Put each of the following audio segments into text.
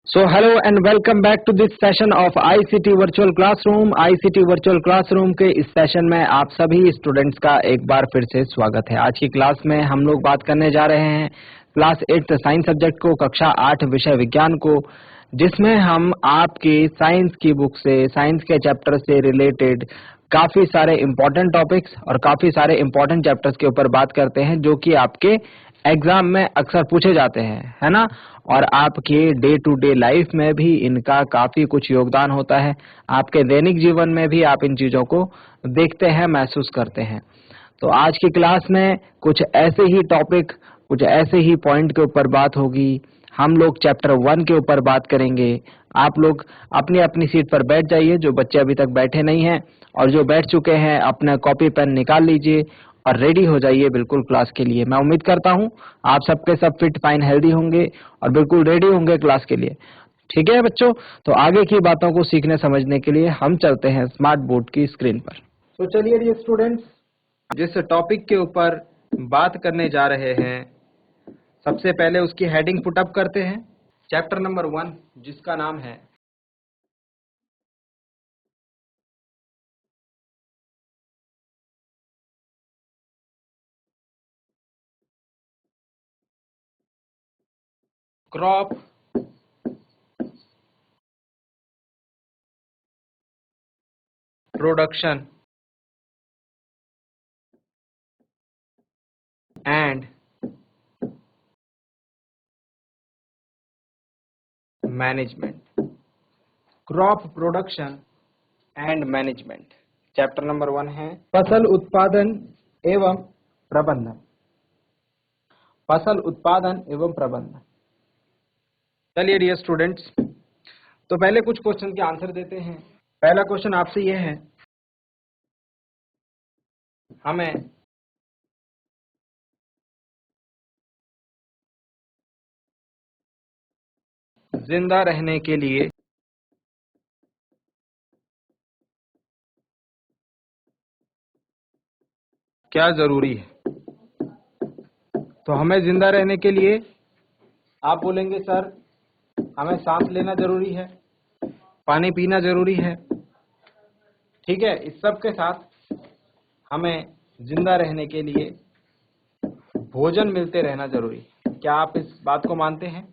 So hello and welcome back to this session of ICT Virtual Classroom। ICT Virtual Classroom के इस session में आप सभी students का एक बार फिर से स्वागत है। आज की क्लास में हम लोग बात करने जा रहे हैं क्लास 8 साइंस सब्जेक्ट को, कक्षा 8 विषय विज्ञान को, जिसमें हम आपकी साइंस की बुक से, साइंस के चैप्टर से रिलेटेड काफी सारे इम्पोर्टेंट टॉपिक्स और काफी सारे इम्पोर्टेंट चैप्टर्स के ऊपर बात करते हैं जो कि आपके एग्जाम में अक्सर पूछे जाते हैं, है ना। और आपके डे टू डे लाइफ में भी इनका काफी कुछ योगदान होता है। आपके दैनिक जीवन में भी आप इन चीजों को देखते हैं, महसूस करते हैं। तो आज की क्लास में कुछ ऐसे ही टॉपिक, कुछ ऐसे ही पॉइंट के ऊपर बात होगी। हम लोग चैप्टर 1 के ऊपर बात करेंगे। आप लोग अपनी अपनी सीट पर बैठ जाइए, जो बच्चे अभी तक बैठे नहीं हैं, और जो बैठ चुके हैं अपना कॉपी पेन निकाल लीजिए और रेडी हो जाइए बिल्कुल क्लास के लिए। मैं उम्मीद करता हूं आप सबके सब फिट फाइन हेल्दी होंगे और बिल्कुल रेडी होंगे क्लास के लिए। ठीक है बच्चों, तो आगे की बातों को सीखने समझने के लिए हम चलते हैं स्मार्ट बोर्ड की स्क्रीन पर। तो चलिए डियर स्टूडेंट्स, जिस टॉपिक के ऊपर बात करने जा रहे हैं, सबसे पहले उसकी हेडिंग पुटअप करते हैं। चैप्टर नंबर 1, जिसका नाम है crop production and management. Crop production and management. Chapter number 1 है फसल उत्पादन एवं प्रबंधन। फसल उत्पादन एवं प्रबंधन। चलिए डियर स्टूडेंट्स, तो पहले कुछ क्वेश्चन के आंसर देते हैं। पहला क्वेश्चन आपसे यह है, हमें जिंदा रहने के लिए क्या जरूरी है? तो हमें जिंदा रहने के लिए आप बोलेंगे सर हमें सांस लेना जरूरी है, पानी पीना जरूरी है। ठीक है, इस सब के साथ हमें जिंदा रहने के लिए भोजन मिलते रहना जरूरी है। क्या आप इस बात को मानते हैं?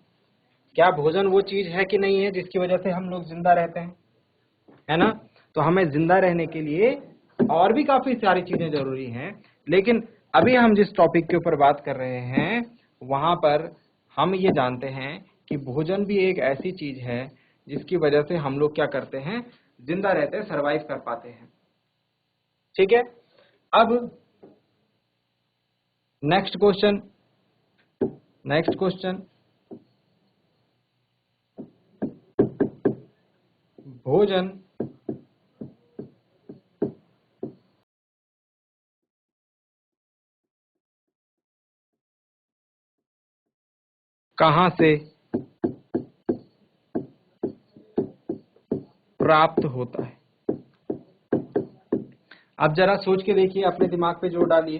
क्या भोजन वो चीज है कि नहीं है जिसकी वजह से हम लोग जिंदा रहते हैं, है ना। तो हमें जिंदा रहने के लिए और भी काफी सारी चीजें जरूरी हैं, लेकिन अभी हम जिस टॉपिक के ऊपर बात कर रहे हैं वहां पर हम ये जानते हैं कि भोजन भी एक ऐसी चीज है जिसकी वजह से हम लोग क्या करते हैं, जिंदा रहते हैं, सरवाइव कर पाते हैं। ठीक है, अब नेक्स्ट क्वेश्चन। भोजन कहाँ से प्राप्त होता है? अब जरा सोच के देखिए, अपने दिमाग पे जोर डालिए,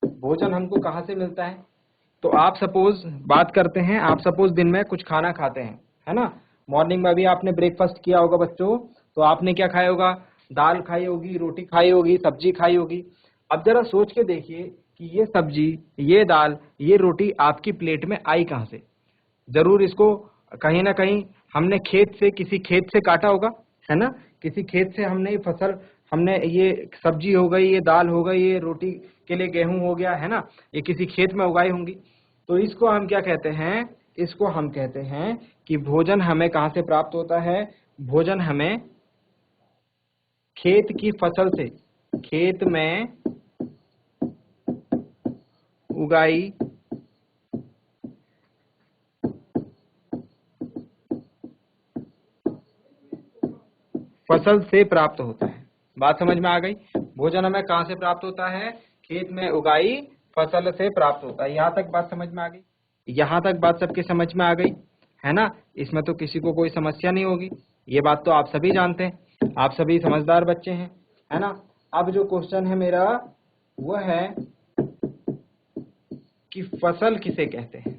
भोजन हमको कहाँ से मिलता है। तो आप सपोज बात करते हैं, आप सपोज दिन में कुछ खाना खाते हैं, है ना। मॉर्निंग में भी आपने ब्रेकफास्ट किया होगा बच्चों, तो आपने क्या खाया होगा, दाल खाई होगी, रोटी खाई होगी, सब्जी खाई होगी। अब जरा सोच के देखिए कि ये सब्जी, ये दाल, ये रोटी आपकी प्लेट में आई कहाँ से। जरूर इसको कहीं ना कहीं हमने खेत से, किसी खेत से काटा होगा, है ना। किसी खेत से हमने ये फसल, हमने ये सब्जी हो गई, ये दाल हो गई, ये रोटी के लिए गेहूं हो गया, है ना, ये किसी खेत में उगाई होंगी। तो इसको हम क्या कहते हैं, इसको हम कहते हैं कि भोजन हमें कहाँ से प्राप्त होता है। भोजन हमें खेत की फसल से, खेत में उगाई फसल से प्राप्त होता है। बात समझ में आ गई? भोजन हमें कहाँ से प्राप्त होता है, खेत में उगाई फसल से प्राप्त होता है। यहाँ तक बात समझ में आ गई? यहाँ तक बात सबके समझ में आ गई, है ना। इसमें तो किसी को कोई समस्या नहीं होगी, ये बात तो आप सभी जानते हैं, आप सभी समझदार बच्चे हैं, है ना। अब जो क्वेश्चन है मेरा वो है कि फसल किसे कहते हैं,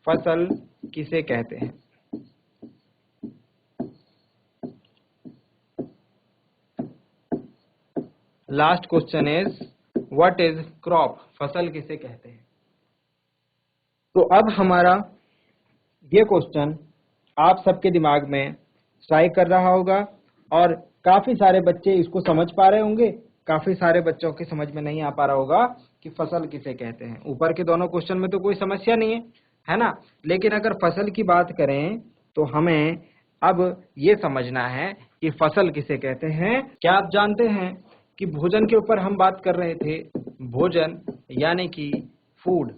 फसल किसे कहते हैं। Last question is what is crop, फसल किसे कहते हैं। तो अब हमारा ये क्वेश्चन आप सबके दिमाग में स्ट्राइक कर रहा होगा और काफी सारे बच्चे इसको समझ पा रहे होंगे, काफी सारे बच्चों के समझ में नहीं आ पा रहा होगा कि फसल किसे कहते हैं। ऊपर के दोनों क्वेश्चन में तो कोई समस्या नहीं है ना, लेकिन अगर फसल की बात करें तो हमें अब ये समझना है कि फसल किसे कहते हैं। क्या आप जानते हैं कि भोजन के ऊपर हम बात कर रहे थे, भोजन यानी कि फूड।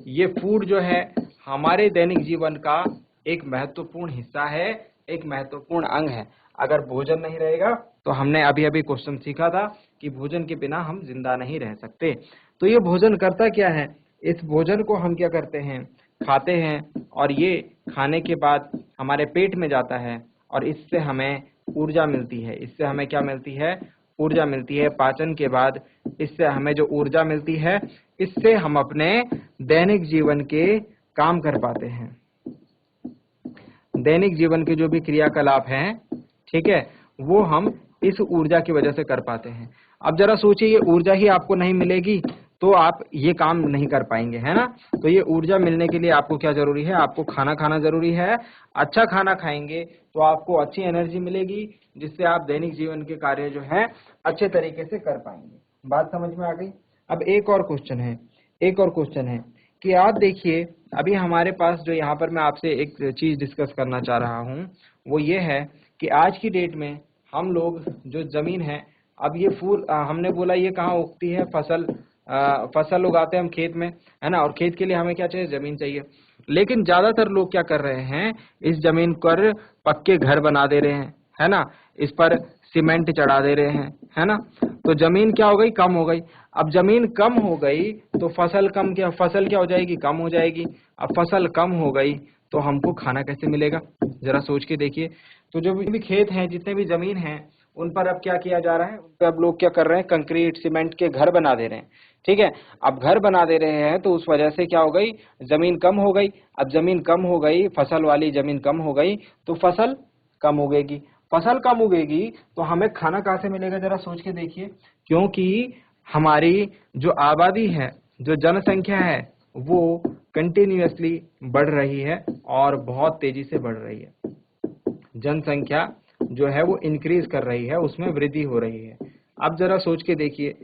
ये फूड जो है हमारे दैनिक जीवन का एक महत्वपूर्ण हिस्सा है, एक महत्वपूर्ण अंग है। अगर भोजन नहीं रहेगा तो हमने अभी अभी क्वेश्चन सीखा था कि भोजन के बिना हम जिंदा नहीं रह सकते। तो ये भोजन करता क्या है, इस भोजन को हम क्या करते हैं, खाते हैं और ये खाने के बाद हमारे पेट में जाता है और इससे हमें ऊर्जा मिलती है। इससे हमें क्या मिलती है, ऊर्जा मिलती है। पाचन के बाद इससे हमें जो ऊर्जा मिलती है, इससे हम अपने दैनिक जीवन के काम कर पाते हैं। दैनिक जीवन के जो भी क्रियाकलाप हैं, ठीक है, वो हम इस ऊर्जा की वजह से कर पाते हैं। अब जरा सोचिए, ये ऊर्जा ही आपको नहीं मिलेगी तो आप ये काम नहीं कर पाएंगे, है ना। तो ये ऊर्जा मिलने के लिए आपको क्या जरूरी है, आपको खाना खाना जरूरी है। अच्छा खाना खाएंगे तो आपको अच्छी एनर्जी मिलेगी, जिससे आप दैनिक जीवन के कार्य जो है अच्छे तरीके से कर पाएंगे। बात समझ में आ गई। अब एक और क्वेश्चन है कि आप देखिए, अभी हमारे पास जो यहाँ पर मैं आपसे एक चीज डिस्कस करना चाह रहा हूँ वो ये है कि आज की डेट में हम लोग जो जमीन है, अब ये फूल हमने बोला ये कहाँ उगती है, फसल उगाते हैं हम खेत में, है ना। और खेत के लिए हमें क्या चाहिए, जमीन चाहिए। लेकिन ज्यादातर लोग क्या कर रहे हैं, इस जमीन पर पक्के घर बना दे रहे हैं, है ना। इस पर सीमेंट चढ़ा दे रहे हैं, है ना। तो जमीन क्या हो गई, कम हो गई। अब जमीन कम हो गई तो फसल क्या हो जाएगी, कम हो जाएगी। अब फसल कम हो गई तो हमको खाना कैसे मिलेगा, जरा सोच के देखिए। तो जो भी खेत हैं, जितने भी जमीन हैं, उन पर अब क्या किया जा रहा है, उन पर अब लोग क्या कर रहे हैं, कंक्रीट सीमेंट के घर बना दे रहे हैं, ठीक है। अब घर बना दे रहे हैं तो उस वजह से क्या हो गई, जमीन कम हो गई। अब जमीन कम हो गई, फसल वाली जमीन कम हो गई तो फसल कम उगेगी। फसल कम उगेगी तो हमें खाना कहाँ से मिलेगा, जरा सोच के देखिए। क्योंकि हमारी जो आबादी है, जो जनसंख्या है, वो कंटिन्यूअसली बढ़ रही है और बहुत तेजी से बढ़ रही है। जनसंख्या जो है वो इंक्रीज कर रही है, उसमें वृद्धि हो रही है। अब जरा सोच के देखिए,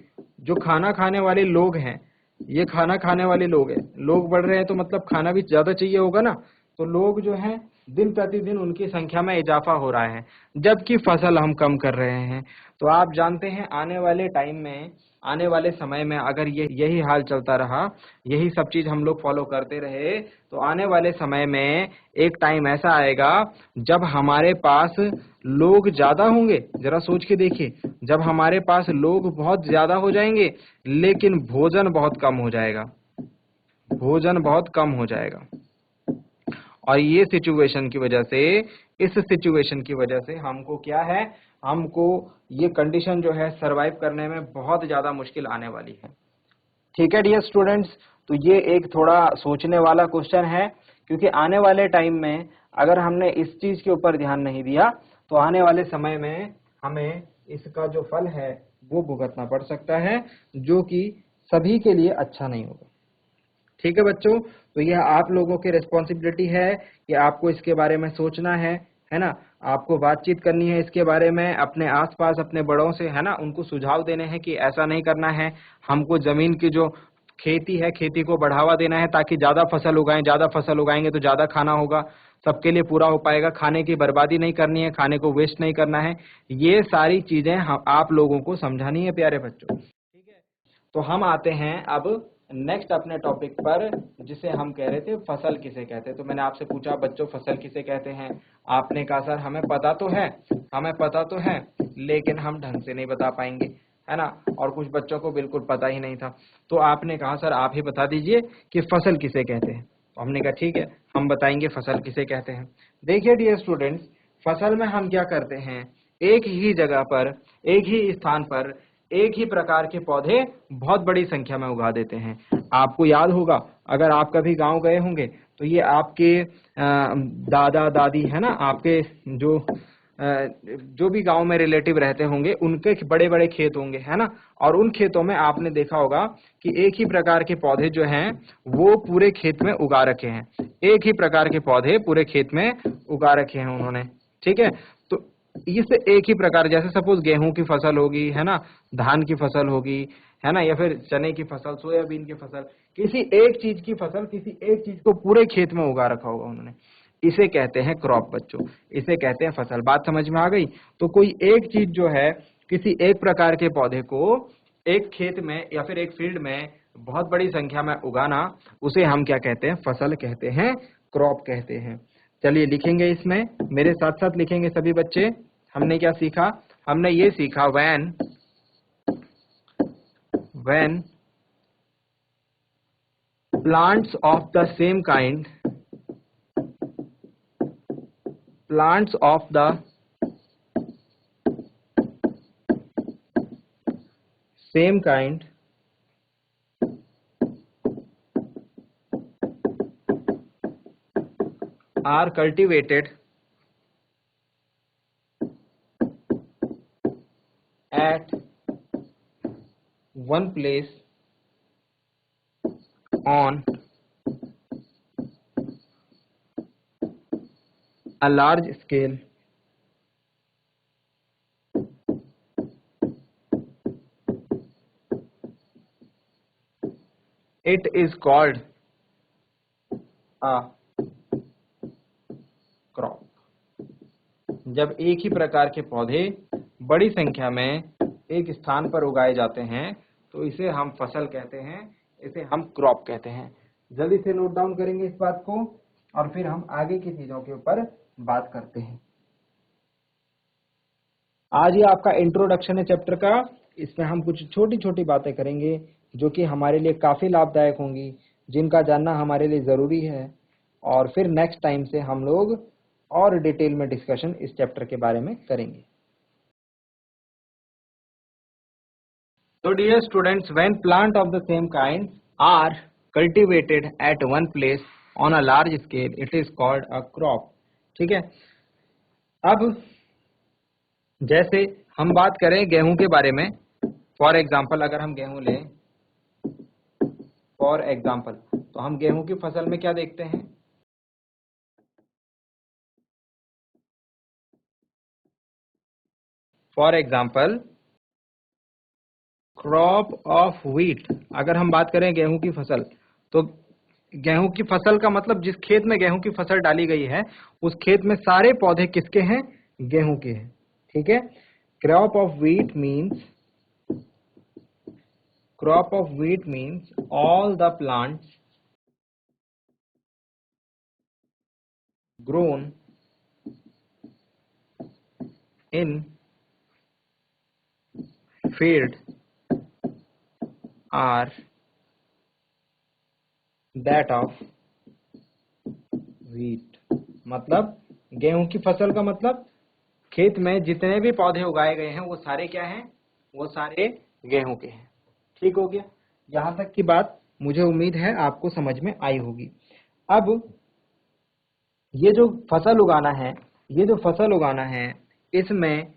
जो खाना खाने वाले लोग हैं, ये खाना खाने वाले लोग हैं, लोग बढ़ रहे हैं तो मतलब खाना भी ज्यादा चाहिए होगा ना। तो लोग जो हैं दिन प्रतिदिन उनकी संख्या में इजाफा हो रहा है, जबकि फसल हम कम कर रहे हैं। तो आप जानते हैं आने वाले टाइम में, आने वाले समय में अगर यही हाल चलता रहा, यही सब चीज हम लोग फॉलो करते रहे, तो आने वाले समय में एक टाइम ऐसा आएगा जब हमारे पास लोग ज्यादा होंगे। जरा सोच के देखिए, जब हमारे पास लोग बहुत ज्यादा हो जाएंगे लेकिन भोजन बहुत कम हो जाएगा, भोजन बहुत कम हो जाएगा। और ये सिचुएशन की वजह से, इस सिचुएशन की वजह से हमको क्या है, हमको ये कंडीशन जो है सरवाइव करने में बहुत ज्यादा मुश्किल आने वाली है। ठीक है डियर स्टूडेंट्स, तो ये एक थोड़ा सोचने वाला क्वेश्चन है, क्योंकि आने वाले टाइम में अगर हमने इस चीज के ऊपर ध्यान नहीं दिया तो आने वाले समय में हमें इसका जो फल है वो भुगतना पड़ सकता है, जो कि सभी के लिए अच्छा नहीं होगा। ठीक है बच्चों, तो यह आप लोगों की रिस्पॉन्सिबिलिटी है कि आपको इसके बारे में सोचना है ना। आपको बातचीत करनी है इसके बारे में अपने आसपास अपने बड़ों से, है ना। उनको सुझाव देने हैं कि ऐसा नहीं करना है, हमको जमीन की जो खेती है, खेती को बढ़ावा देना है ताकि ज्यादा फसल उगाएं। ज्यादा फसल उगाएंगे तो ज्यादा खाना होगा, सबके लिए पूरा हो पाएगा। खाने की बर्बादी नहीं करनी है, खाने को वेस्ट नहीं करना है। ये सारी चीजें हम आप लोगों को समझानी है प्यारे बच्चों, ठीक है। तो हम आते हैं अब नेक्स्ट अपने टॉपिक पर, जिसे हम कह रहे थे फसल किसे कहते हैं। तो मैंने आपसे पूछा बच्चों फसल किसे कहते हैं, आपने कहा सर हमें पता तो है लेकिन हम ढंग से नहीं बता पाएंगे, है ना। और कुछ बच्चों को बिल्कुल पता ही नहीं था, तो आपने कहा सर आप ही बता दीजिए कि फसल किसे कहते हैं। तो हमने कहा ठीक है, हम बताएंगे फसल किसे कहते हैं। देखिए डियर स्टूडेंट्स, फसल में हम क्या करते हैं, एक ही जगह पर, एक ही स्थान पर एक ही प्रकार के पौधे बहुत बड़ी संख्या में उगा देते हैं। आपको याद होगा, अगर आप कभी गांव गए होंगे तो ये आपके दादा दादी, है ना, आपके जो जो भी गांव में रिलेटिव रहते होंगे उनके बड़े बड़े खेत होंगे, है ना, और उन खेतों में आपने देखा होगा कि एक ही प्रकार के पौधे जो हैं वो पूरे खेत में उगा रखे हैं, एक ही प्रकार के पौधे पूरे खेत में उगा रखे हैं उन्होंने, ठीक है। तो इस एक ही प्रकार, जैसे सपोज गेहूं की फसल होगी, है ना, धान की फसल होगी, है ना, या फिर चने की फसल, सोयाबीन की फसल, किसी एक चीज की फसल, किसी एक चीज को पूरे खेत में उगा रखा होगा उन्होंने, इसे कहते हैं क्रॉप बच्चों, इसे कहते हैं फसल। बात समझ में आ गई? तो कोई एक चीज जो है, किसी एक प्रकार के पौधे को एक खेत में या फिर एक फील्ड में बहुत बड़ी संख्या में उगाना, उसे हम क्या कहते हैं? फसल कहते हैं, क्रॉप कहते हैं। चलिए लिखेंगे, इसमें मेरे साथ साथ लिखेंगे सभी बच्चे। हमने क्या सीखा? हमने ये सीखा, when plants of the same kind, plants of the same kind are cultivated at one place on a large scale, it is called a crop। जब एक ही प्रकार के पौधे बड़ी संख्या में एक स्थान पर उगाए जाते हैं तो इसे हम फसल कहते हैं, इसे हम क्रॉप कहते हैं। जल्दी से नोट डाउन करेंगे इस बात को और फिर हम आगे की चीजों के ऊपर बात करते हैं। आज ये आपका इंट्रोडक्शन है चैप्टर का, इसमें हम कुछ छोटी छोटी बातें करेंगे जो कि हमारे लिए काफी लाभदायक होंगी, जिनका जानना हमारे लिए जरूरी है, और फिर नेक्स्ट टाइम से हम लोग और डिटेल में डिस्कशन इस चैप्टर के बारे में करेंगे। तो dear students, when plant of the same kind are cultivated at one place on a large scale, it is called a crop. ठीक है, अब जैसे हम बात करें गेहूं के बारे में, फॉर एग्जाम्पल अगर हम गेहूं लें फॉर एग्जाम्पल, तो हम गेहूं की फसल में क्या देखते हैं? For example crop of wheat. अगर हम बात करें गेहूं की फसल, तो गेहूं की फसल का मतलब जिस खेत में गेहूं की फसल डाली गई है उस खेत में सारे पौधे किसके हैं? गेहूं के हैं। ठीक है, crop of wheat means all the plants grown in field are that of wheat. मतलब गेहूं की फसल का मतलब खेत में जितने भी पौधे उगाए गए हैं वो सारे क्या हैं? वो सारे गेहूं के हैं। ठीक हो गया? यहां तक की बात मुझे उम्मीद है आपको समझ में आई होगी। अब ये जो फसल उगाना है इसमें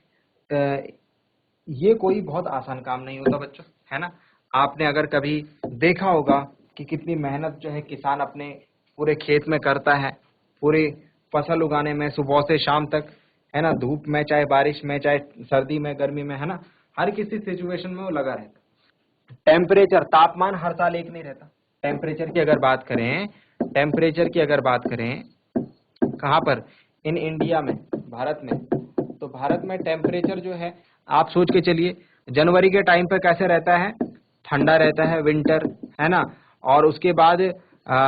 ये कोई बहुत आसान काम नहीं होता बच्चों, है ना। आपने अगर कभी देखा होगा कि कितनी मेहनत जो है किसान अपने पूरे खेत में करता है, पूरी फसल उगाने में, सुबह से शाम तक, है ना, धूप में, चाहे बारिश में, चाहे सर्दी में, गर्मी में, है ना, हर किसी सिचुएशन में वो लगा रहता। टेम्परेचर, तापमान हर साल एक नहीं रहता। टेम्परेचर की अगर बात करें कहाँ पर? इन इंडिया में, भारत में, तो भारत में टेम्परेचर जो है आप सोच के चलिए, जनवरी के टाइम पे कैसे रहता है? ठंडा रहता है, विंटर, है ना, और उसके बाद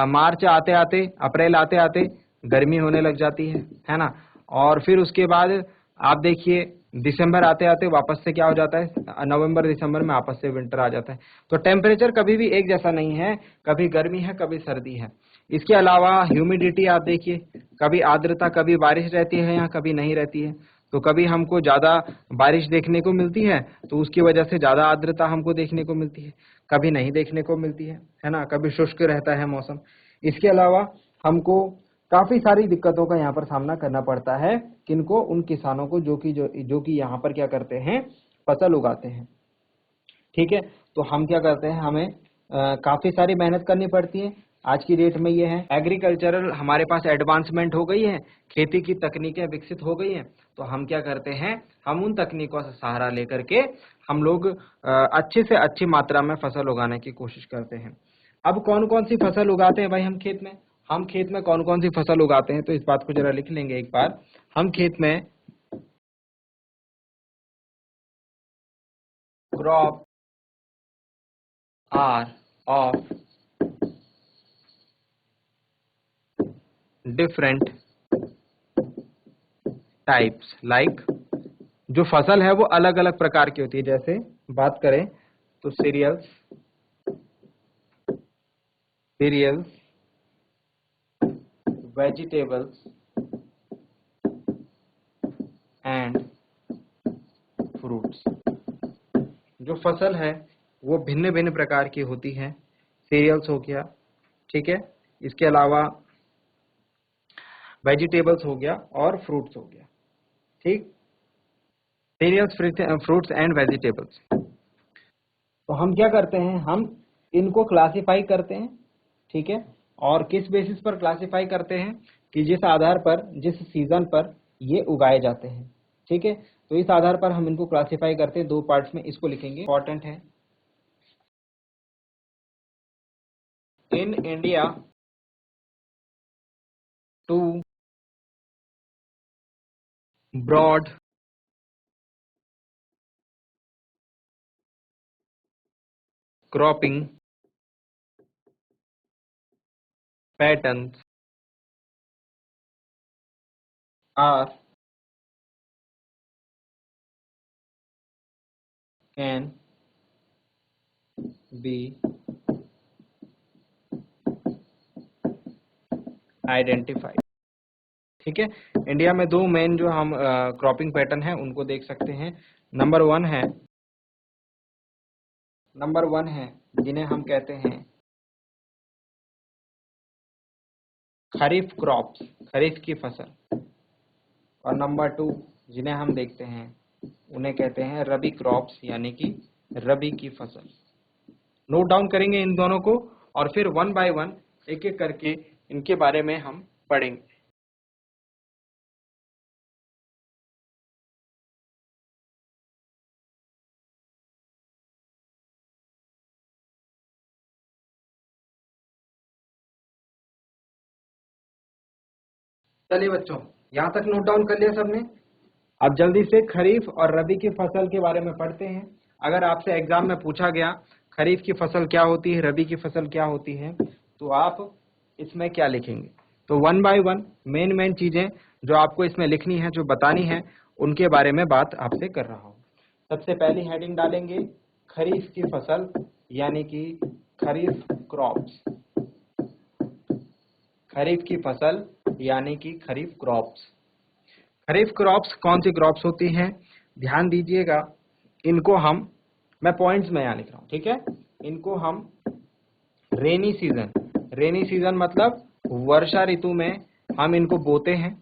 मार्च आते आते, अप्रैल आते आते गर्मी होने लग जाती है ना, और फिर उसके बाद आप देखिए दिसंबर आते आते वापस से क्या हो जाता है? नवंबर दिसंबर में वापस से विंटर आ जाता है। तो टेम्परेचर कभी भी एक जैसा नहीं है, कभी गर्मी है, कभी सर्दी है। इसके अलावा ह्यूमिडिटी आप देखिए, कभी आर्द्रता, कभी बारिश रहती है यहाँ, कभी नहीं रहती है। तो कभी हमको ज्यादा बारिश देखने को मिलती है तो उसकी वजह से ज्यादा आर्द्रता हमको देखने को मिलती है, कभी नहीं देखने को मिलती है ना, कभी शुष्क रहता है मौसम। इसके अलावा हमको काफी सारी दिक्कतों का यहाँ पर सामना करना पड़ता है। किनको? उन किसानों को जो कि यहाँ पर क्या करते हैं, फसल उगाते हैं। ठीक है, तो हम क्या करते हैं, हमें काफी सारी मेहनत करनी पड़ती है। आज की डेट में ये है, एग्रीकल्चरल हमारे पास एडवांसमेंट हो गई है, खेती की तकनीकें विकसित हो गई हैं, तो हम क्या करते हैं, हम उन तकनीकों से सहारा लेकर के हम लोग अच्छी से अच्छी मात्रा में फसल उगाने की कोशिश करते हैं। अब कौन कौन सी फसल उगाते हैं भाई हम खेत में? हम खेत में कौन कौन सी फसल उगाते हैं, तो इस बात को जरा लिख लेंगे एक बार। हम खेत में crop are of different types, like जो फसल है वो अलग अलग प्रकार की होती है। जैसे बात करें तो सीरियल्स, वेजिटेबल्स एंड फ्रूट्स। जो फसल है वो भिन्न भिन्न प्रकार की होती है। सीरियल्स हो गया, ठीक है, इसके अलावा वेजिटेबल्स हो गया और फ्रूट्स हो गया। ठीक, सीरियल्स, फ्रूट्स एंड वेजिटेबल्स। तो हम क्या करते हैं, हम इनको क्लासिफाई करते हैं। ठीक है, और किस बेसिस पर क्लासिफाई करते हैं, कि जिस आधार पर, जिस सीजन पर ये उगाए जाते हैं। ठीक है, तो इस आधार पर हम इनको क्लासिफाई करते हैं। दो पार्ट्स में इसको लिखेंगे, इंपॉर्टेंट है। In India two broad cropping patterns are can be identified. ठीक है, इंडिया में दो मेन जो हम क्रॉपिंग पैटर्न है उनको देख सकते हैं। नंबर वन है जिन्हें हम कहते हैं खरीफ क्रॉप्स, खरीफ की फसल। और नंबर टू जिन्हें हम देखते हैं उन्हें कहते हैं रबी क्रॉप्स, यानी कि रबी की फसल। नोट डाउन करेंगे इन दोनों को और फिर वन बाय वन एक एक करके इनके बारे में हम पढ़ेंगे। चलिए बच्चों, यहाँ तक नोट डाउन कर लिया सबने? अब जल्दी से खरीफ और रबी की फसल के बारे में पढ़ते हैं। अगर आपसे एग्जाम में पूछा गया खरीफ की फसल क्या होती है, रबी की फसल क्या होती है, तो आप इसमें क्या लिखेंगे? तो one by one main main चीजें जो आपको इसमें लिखनी है, जो बतानी है, उनके बारे में बात आपसे कर रहा हूँ। सबसे पहली हेडिंग डालेंगे खरीफ की फसल, यानी कि खरीफ क्रॉप्स। खरीफ की फसल यानी कि खरीफ क्रॉप्स। खरीफ क्रॉप्स कौन सी क्रॉप्स होती हैं? ध्यान दीजिएगा, इनको हम, मैं पॉइंट्स में यहाँ लिख रहा हूँ, ठीक है, इनको हम रेनी सीजन मतलब वर्षा ऋतु में हम इनको बोते हैं।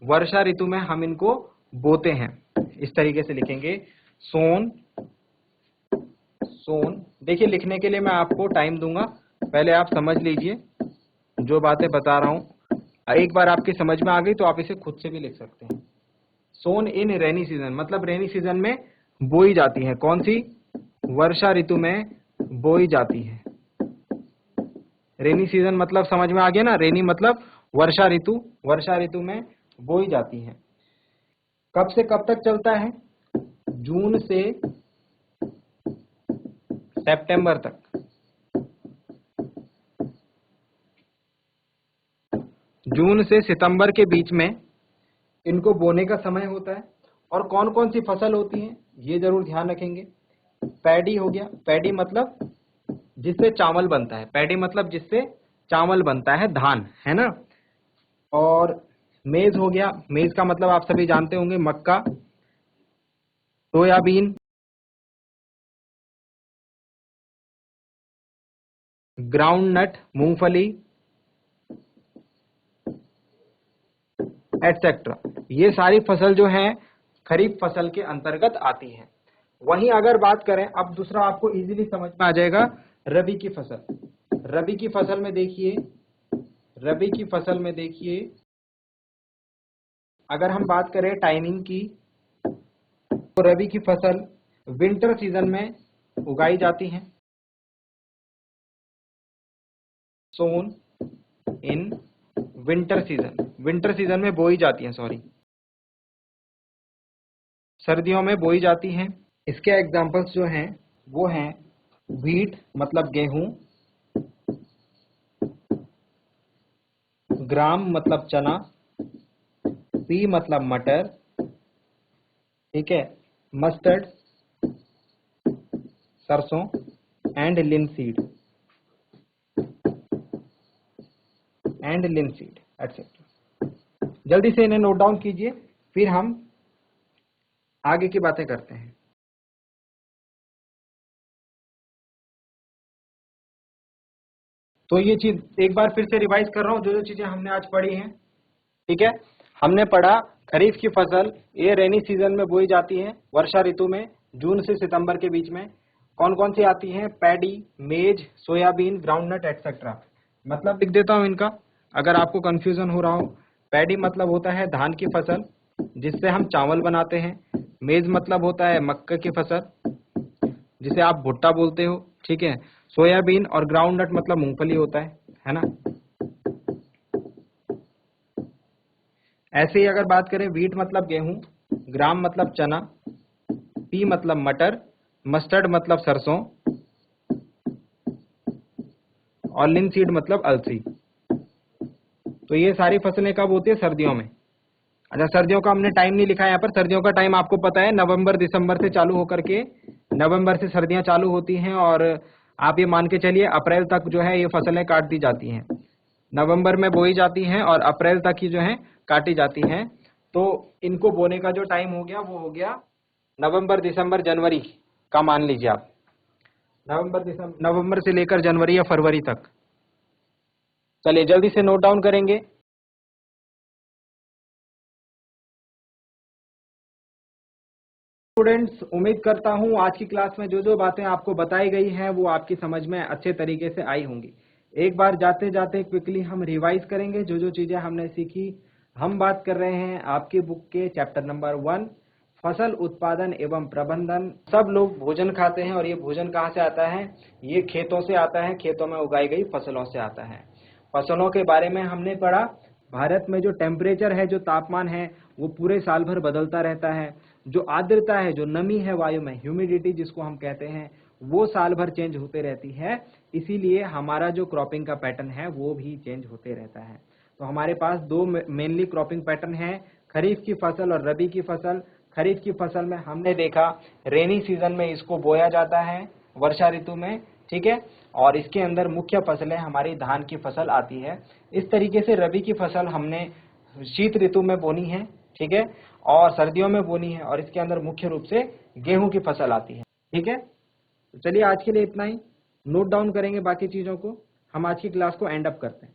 वर्षा ऋतु में हम इनको बोते हैं, इस तरीके से लिखेंगे। सोन, देखिए लिखने के लिए मैं आपको टाइम दूंगा, पहले आप समझ लीजिए जो बातें बता रहा हूँ। एक बार आपकी समझ में आ गई तो आप इसे खुद से भी लिख सकते हैं। सोन इन रेनी सीजन मतलब रेनी सीजन में बोई जाती है। कौन सी? वर्षा ऋतु में बोई जाती है। रेनी सीजन मतलब समझ में आ गया ना, रेनी मतलब वर्षा ऋतु में बोई जाती है। कब से कब तक चलता है? जून से सितंबर तक। जून से सितंबर के बीच में इनको बोने का समय होता है। और कौन कौन सी फसल होती है ये जरूर ध्यान रखेंगे। पैडी हो गया, पैडी मतलब जिससे चावल बनता है, पैडी मतलब जिससे चावल बनता है, धान है ना। और मेज हो गया, मेज का मतलब आप सभी जानते होंगे, मक्का। सोयाबीन, ग्राउंड नट मूंगफली, एटसेट्रा, ये सारी फसल जो है खरीफ फसल के अंतर्गत आती है। वहीं अगर बात करें, अब दूसरा आपको इजीली समझ में आ जाएगा, रबी की फसल। रबी की फसल में देखिए, रबी की फसल में देखिए, अगर हम बात करें टाइमिंग की, तो रबी की फसल विंटर सीजन में उगाई जाती है, sown in winter season, winter season में बोई जाती है, सॉरी, सर्दियों में बोई जाती हैं। इसके एग्जांपल्स जो हैं वो हैं व्हीट मतलब गेहूं, ग्राम मतलब चना, पी मतलब मटर, ठीक है, मस्टर्ड सरसों, एंड लिनसीड एटसेट्रा। जल्दी से इन्हें नोट डाउन कीजिए, फिर हम आगे की बातें करते हैं। तो ये चीज एक बार फिर से रिवाइज कर रहा हूँ, जो जो चीजें हमने आज पढ़ी हैं, ठीक है। हमने पढ़ा खरीफ की फसल, ये रेनी सीजन में बोई जाती है, वर्षा ऋतु में, जून से सितंबर के बीच में। कौन कौन सी आती हैं? पैडी, मेज, सोयाबीन, ग्राउंडनट एटसेट्रा। मतलब लिख देता हूं इनका, अगर आपको कंफ्यूजन हो रहा हो। पैडी मतलब होता है धान की फसल, जिससे हम चावल बनाते हैं। मेज मतलब होता है मक्के की फसल, जिसे आप भुट्टा बोलते हो, ठीक है। सोयाबीन और ग्राउंडनट मतलब मूंगफली होता है ना। ऐसे ही अगर बात करें, व्हीट मतलब गेहूं, ग्राम मतलब चना, पी मतलब मटर, मस्टर्ड मतलब सरसों, और लिनसीड मतलब अलसी। तो ये सारी फसलें कब होती है? सर्दियों में। अच्छा, सर्दियों का हमने टाइम नहीं लिखा है यहाँ पर। सर्दियों का टाइम आपको पता है, नवंबर दिसंबर से चालू होकर के, नवंबर से सर्दियां चालू होती हैं, और आप ये मान के चलिए अप्रैल तक जो है ये फसलें काट दी जाती हैं। नवंबर में बोई जाती हैं और अप्रैल तक ही जो है काटी जाती हैं। तो इनको बोने का जो टाइम हो गया वो हो गया नवंबर दिसंबर जनवरी का, मान लीजिए आप नवंबर से लेकर जनवरी या फरवरी तक। चलिए जल्दी से नोट डाउन करेंगे। स्टूडेंट्स, उम्मीद करता हूं आज की क्लास में जो जो बातें आपको बताई गई हैं वो आपकी समझ में अच्छे तरीके से आई होंगी। एक बार जाते जाते क्विकली हम रिवाइज करेंगे जो जो चीजें हमने सीखी। हम बात कर रहे हैं आपकी बुक के चैप्टर नंबर 1, फसल उत्पादन एवं प्रबंधन। सब लोग भोजन खाते हैं, और ये भोजन कहाँ से आता है? ये खेतों से आता है, खेतों में उगाई गई फसलों से आता है। फसलों के बारे में हमने पढ़ा। भारत में जो टेम्परेचर है, जो तापमान है, वो पूरे साल भर बदलता रहता है। जो आर्द्रता है, जो नमी है वायु में, ह्यूमिडिटी जिसको हम कहते हैं, वो साल भर चेंज होते रहती है। इसीलिए हमारा जो क्रॉपिंग का पैटर्न है वो भी चेंज होते रहता है। तो हमारे पास दो मेनली क्रॉपिंग पैटर्न है, खरीफ की फसल और रबी की फसल। खरीफ की फसल में हमने देखा रेनी सीजन में इसको बोया जाता है, वर्षा ऋतु में, ठीक है। और इसके अंदर मुख्य फसलें हमारी धान की फसल आती है। इस तरीके से रबी की फसल हमने शीत ऋतु में बोनी है, ठीक है, और सर्दियों में बोनी है, और इसके अंदर मुख्य रूप से गेहूं की फसल आती है, ठीक है। तो चलिए आज के लिए इतना ही। नोट डाउन करेंगे बाकी चीजों को, हम आज की क्लास को एंड अप करते हैं।